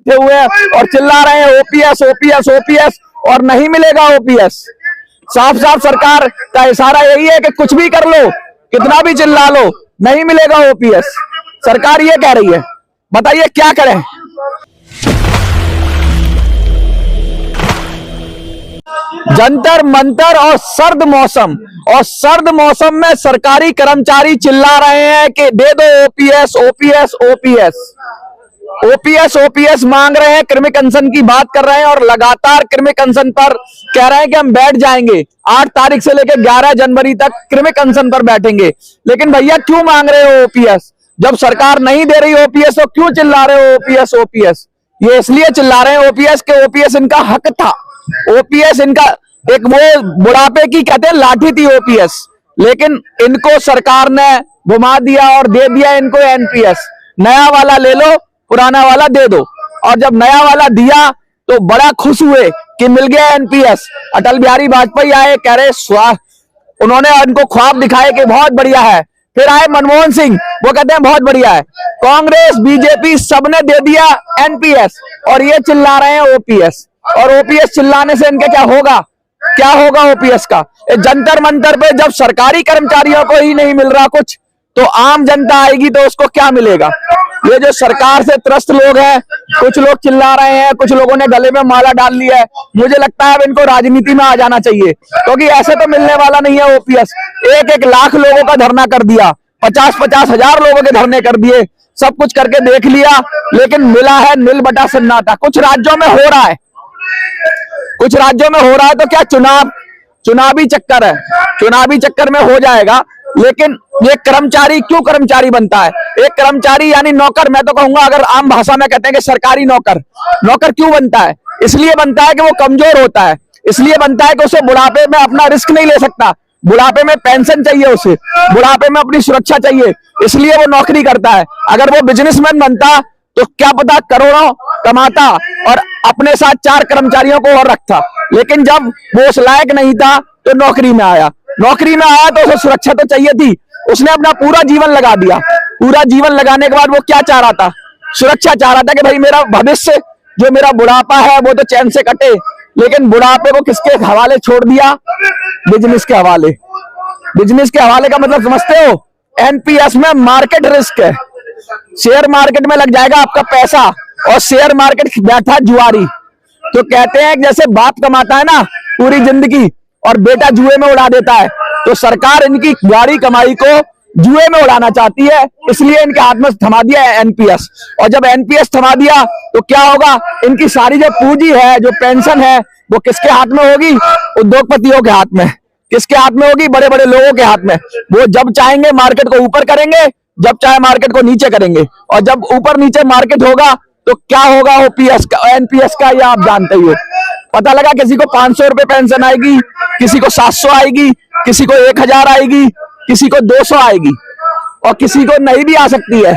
बैठे हुए हैं और चिल्ला रहे हैं ओपीएस ओपीएस ओपीएस, और नहीं मिलेगा ओपीएस। साफ साफ सरकार का इशारा यही है कि कुछ भी कर लो, कितना भी चिल्ला लो, नहीं मिलेगा ओपीएस। सरकार ये कह रही है, बताइए क्या करें। जंतर मंतर और सर्द मौसम में सरकारी कर्मचारी चिल्ला रहे हैं कि दे दो OPS OPS OPS OPS OPS मांग रहे हैं, कृमिक अनशन की बात कर रहे हैं और लगातार कृमिक अनशन पर कह रहे हैं कि हम बैठ जाएंगे। 8 तारीख से लेकर 11 जनवरी तक कृमिक अनशन पर बैठेंगे। लेकिन भैया क्यों मांग रहे हो ओपीएस? जब सरकार नहीं दे रही ओपीएस तो क्यों चिल्ला रहे हो ओपीएस ओपीएस? ये इसलिए चिल्ला रहे हैं ओपीएस के ओपीएस इनका हक था। ओपीएस इनका एक वो बुढ़ापे की कहते हैं लाठी थी ओपीएस, लेकिन इनको सरकार ने घुमा दिया और दे दिया इनको एनपीएस। नया वाला ले लो, पुराना वाला दे दो। और जब नया वाला दिया तो बड़ा खुश हुए कि मिल गया एनपीएस। अटल बिहारी वाजपेयी आए, कह रहे उन्होंने इनको ख्वाब दिखाए कि बहुत बढ़िया है। फिर आए मनमोहन सिंह, वो कहते हैं बहुत बढ़िया है। कांग्रेस बीजेपी सबने दे दिया एनपीएस और ये चिल्ला रहे हैं ओपीएस। और ओपीएस चिल्लाने से इनके क्या होगा ओपीएस का? जंतर मंतर पे जब सरकारी कर्मचारियों को ही नहीं मिल रहा कुछ, तो आम जनता आएगी तो उसको क्या मिलेगा? ये जो सरकार से त्रस्त लोग हैं, कुछ लोग चिल्ला रहे हैं, कुछ लोगों ने गले में माला डाल लिया है। मुझे लगता है अब इनको राजनीति में आ जाना चाहिए, क्योंकि ऐसे तो मिलने वाला नहीं है ओपीएस। 1-1 लाख लोगों का धरना कर दिया, 50-50 हजार लोगों के धरने कर दिए, सब कुछ करके देख लिया, लेकिन मिला है नील बटा सन्नाटा। कुछ राज्यों में हो रहा है, तो क्या चुनावी चक्कर है, चुनावी चक्कर में हो जाएगा। लेकिन ये कर्मचारी क्यों कर्मचारी बनता है? एक कर्मचारी यानी नौकर, मैं तो कहूंगा, अगर आम भाषा में कहते हैं कि सरकारी नौकर क्यों बनता है? इसलिए बनता है कि वो कमजोर होता है, इसलिए बनता है कि उसे बुढ़ापे में अपना रिस्क नहीं ले सकता, बुढ़ापे में पेंशन चाहिए, उसे बुढ़ापे में अपनी सुरक्षा चाहिए, इसलिए वो नौकरी करता है। अगर वो बिजनेसमैन बनता तो क्या पता करोड़ों कमाता और अपने साथ 4 कर्मचारियों को और रखता। लेकिन जब वो उस लायक नहीं था तो नौकरी में आया तो उसे सुरक्षा तो चाहिए थी। उसने अपना पूरा जीवन लगा दिया। पूरा जीवन लगाने के बाद वो क्या चाह रहा था? सुरक्षा चाह रहा था कि भाई मेरा भविष्य, जो मेरा बुढ़ापा है वो तो चैन से कटे। लेकिन बुढ़ापे को किसके हवाले छोड़ दिया? बिजनेस के हवाले। बिजनेस के हवाले का मतलब समझते हो? एनपीएस में मार्केट रिस्क है, शेयर मार्केट में लग जाएगा आपका पैसा, और शेयर मार्केट बैठा जुआरी। तो कहते हैं जैसे बाप कमाता है ना पूरी जिंदगी और बेटा जुए में उड़ा देता है, तो सरकार इनकी गाड़ी कमाई को जुए में उड़ाना चाहती है, इसलिए इनके हाथ में थमा दिया है एनपीएस। और जब एनपीएस थमा दिया तो क्या होगा? इनकी सारी जो पूंजी है, जो पेंशन है, वो किसके हाथ में होगी? उद्योगपतियों के हाथ में। किसके हाथ में होगी? बड़े बड़े लोगों के हाथ में। वो जब चाहेंगे मार्केट को ऊपर करेंगे, जब चाहे मार्केट को नीचे करेंगे। और जब ऊपर नीचे मार्केट होगा तो क्या होगा ओपीएस का, एनपीएस का? ये आप जानते ही हो। पता लगा किसी को 500 रुपए पेंशन आएगी, किसी को 700 आएगी, किसी को 1000 आएगी, किसी को 200 आएगी, और किसी को नहीं भी आ सकती है।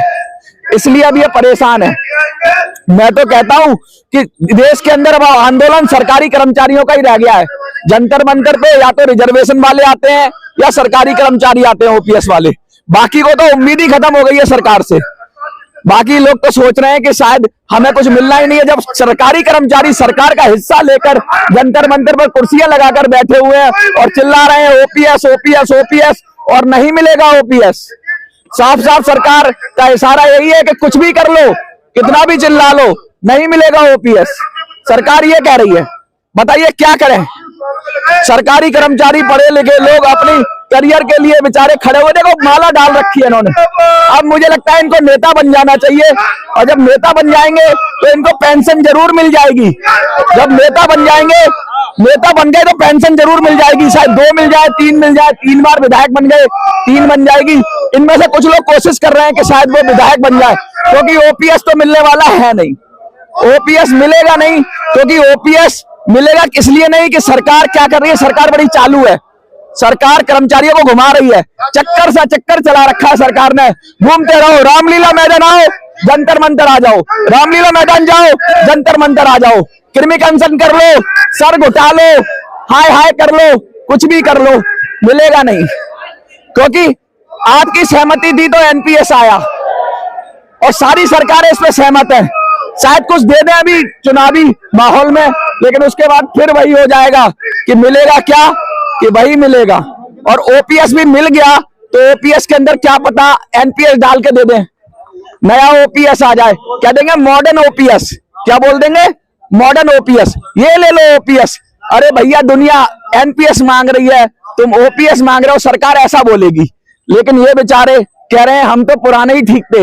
इसलिए अब ये परेशान है। मैं तो कहता हूं कि देश के अंदर अब आंदोलन सरकारी कर्मचारियों का ही रह गया है। जंतर मंतर पे या तो रिजर्वेशन वाले आते हैं या सरकारी कर्मचारी आते हैं ओपीएस वाले। बाकी को तो उम्मीद ही खत्म हो गई है सरकार से। बाकी लोग तो सोच रहे हैं कि शायद हमें कुछ मिलना ही नहीं है। जब सरकारी कर्मचारी सरकार का हिस्सा लेकर जंतर मंतर पर कुर्सियां लगाकर बैठे हुए हैं और चिल्ला रहे हैं ओपीएस ओपीएस ओपीएस, और नहीं मिलेगा ओपीएस। साफ साफ सरकार का इशारा यही है कि कुछ भी कर लो, कितना भी चिल्ला लो, नहीं मिलेगा ओपीएस। सरकार ये कह रही है, बताइए क्या करें। सरकारी कर्मचारी, पढ़े लिखे लोग अपनी करियर के लिए बेचारे खड़े हुए। देखो माला डाल रखी है इन्होंने। अब मुझे लगता है इनको नेता बन जाना चाहिए, और जब नेता बन जाएंगे तो इनको पेंशन जरूर मिल जाएगी। जब नेता बन जाएंगे, नेता बन गए तो पेंशन जरूर मिल जाएगी। शायद 2 मिल जाए, 3 मिल जाए, 3 बार विधायक बन गए, 3 बन जाएगी। इनमें से कुछ लोग कोशिश कर रहे हैं कि शायद वो विधायक बन जाए, क्योंकि ओपीएस तो मिलने वाला है नहीं। ओपीएस मिलेगा नहीं, क्योंकि ओपीएस मिलेगा इसलिए नहीं कि सरकार क्या कर रही है। सरकार बड़ी चालू है, सरकार कर्मचारियों को घुमा रही है। चक्कर सा चक्कर चला रखा है सरकार ने। घूमते रहो, रामलीला मैदान आओ, जंतर मंतर आ जाओ, रामलीला मैदान जाओ, जंतर मंतर आ जाओ, कृमिक अनशन कर लो, सर घुटा लो, हाय हाय कर लो, कुछ भी कर लो, मिलेगा नहीं। क्योंकि आपकी सहमति थी तो एनपीएस आया, और सारी सरकारें इस पे सहमत है। शायद कुछ दे दें अभी चुनावी माहौल में, लेकिन उसके बाद फिर वही हो जाएगा कि मिलेगा क्या, कि वही मिलेगा। और ओपीएस भी मिल गया तो ओपीएस के अंदर क्या पता एनपीएस डाल के दे दें, नया ओपीएस आ जाए, क्या देंगे मॉडर्न ओपीएस, क्या बोल देंगे मॉडर्न ओपीएस, ये ले लो ओपीएस। अरे भैया दुनिया एनपीएस मांग रही है, तुम ओपीएस मांग रहे हो, सरकार ऐसा बोलेगी। लेकिन ये बेचारे कह रहे हैं हम तो पुराने ही ठीक थे,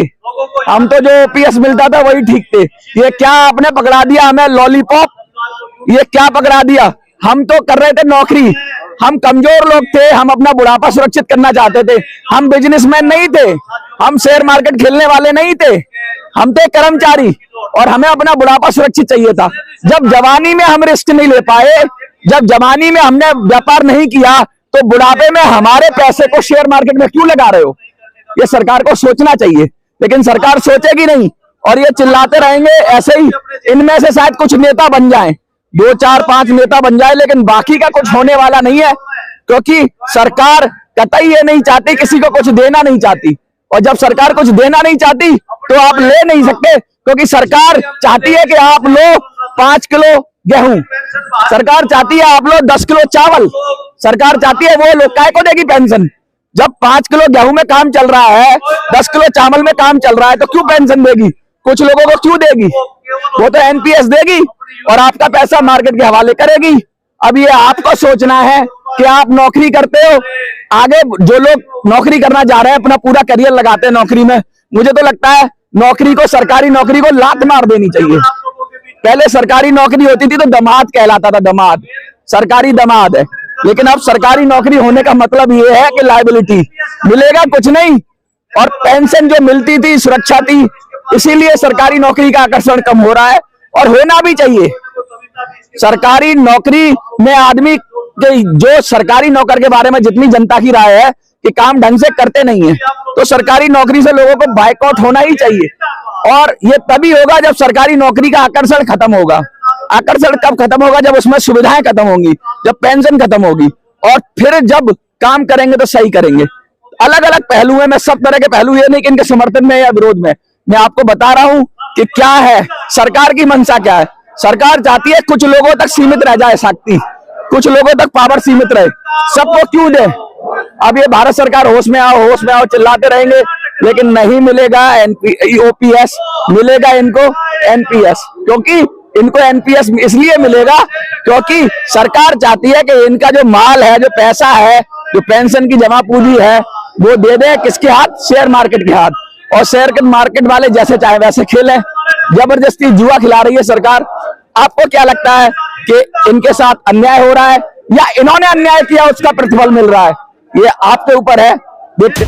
हम तो जो ओपीएस मिलता था वही ठीक थे। ये क्या आपने पकड़ा दिया हमें लॉलीपॉप, ये क्या पकड़ा दिया, हम तो कर रहे थे नौकरी, हम कमजोर लोग थे, हम अपना बुढ़ापा सुरक्षित करना चाहते थे, हम बिजनेसमैन नहीं थे, हम शेयर मार्केट खेलने वाले नहीं थे, हम थे कर्मचारी और हमें अपना बुढ़ापा सुरक्षित चाहिए था। जब जवानी में हम रिस्क नहीं ले पाए, जब जवानी में हमने व्यापार नहीं किया, तो बुढ़ापे में हमारे पैसे को शेयर मार्केट में क्यों लगा रहे हो? ये सरकार को सोचना चाहिए, लेकिन सरकार सोचेगी नहीं और ये चिल्लाते रहेंगे ऐसे ही। इनमें से शायद कुछ नेता बन जाएं, 2 4 5 नेता बन जाए, लेकिन बाकी का कुछ होने वाला नहीं है, क्योंकि सरकार कतई ये नहीं चाहती, किसी को कुछ देना नहीं चाहती। और जब सरकार कुछ देना नहीं चाहती तो आप ले नहीं सकते, क्योंकि सरकार चाहती है कि आप लो 5 किलो गेहूं, सरकार चाहती है आप लो 10 किलो चावल, सरकार चाहती है वो लोग काय को देगी पेंशन? जब 5 किलो गेहूं में काम चल रहा है, 10 किलो चावल में काम चल रहा है, तो क्यों पेंशन देगी? कुछ लोगों को क्यों देगी? वो तो एनपीएस देगी और आपका पैसा मार्केट के हवाले करेगी। अब ये आपको सोचना है कि आप नौकरी करते हो, आगे जो लोग नौकरी करना जा रहे हैं अपना पूरा करियर लगाते हैं नौकरी में, मुझे तो लगता है नौकरी को, सरकारी नौकरी को लात मार देनी चाहिए। पहले सरकारी नौकरी होती थी तो दामाद कहलाता था, दामाद, सरकारी दामाद है, लेकिन अब सरकारी नौकरी होने का मतलब ये है कि लायबिलिटी, मिलेगा कुछ नहीं, और पेंशन जो मिलती थी सुरक्षा थी, इसीलिए सरकारी नौकरी का आकर्षण कम हो रहा है और होना भी चाहिए। सरकारी नौकरी में आदमी के, जो सरकारी नौकर के बारे में जितनी जनता की राय है कि काम ढंग से करते नहीं है, तो सरकारी नौकरी से लोगों को बायकॉट होना ही चाहिए। और ये तभी होगा जब सरकारी नौकरी का आकर्षण खत्म होगा। आकर्षण कब खत्म होगा? जब उसमें सुविधाएं खत्म होंगी, जब पेंशन खत्म होगी, और फिर जब काम करेंगे तो सही करेंगे। अलग अलग पहलू है, मैं सब तरह के पहलू, ये नहीं कि इनके समर्थन में या विरोध में, मैं आपको बता रहा हूं कि क्या है सरकार की मंशा, क्या है। सरकार चाहती है कुछ लोगों तक सीमित रह जाए शक्ति, कुछ लोगों तक पावर सीमित रहे, सबको क्यों दे? अब ये भारत सरकार होश में आओ, होश में आओ चिल्लाते रहेंगे, लेकिन नहीं मिलेगा ओपीएस, मिलेगा इनको एनपीएस। क्योंकि इनको एनपीएस इसलिए मिलेगा क्योंकि सरकार चाहती है कि इनका जो माल है, जो पैसा है, जो पेंशन की जमा पूंजी है, वो दे दे किसके हाथ? शेयर मार्केट के हाथ। और शेयर मार्केट वाले जैसे चाहे वैसे खेलें, जबरदस्ती जुआ खिला रही है सरकार। आपको क्या लगता है कि इनके साथ अन्याय हो रहा है या इन्होंने अन्याय किया उसका प्रतिफल मिल रहा है? ये आपके ऊपर है, देखते।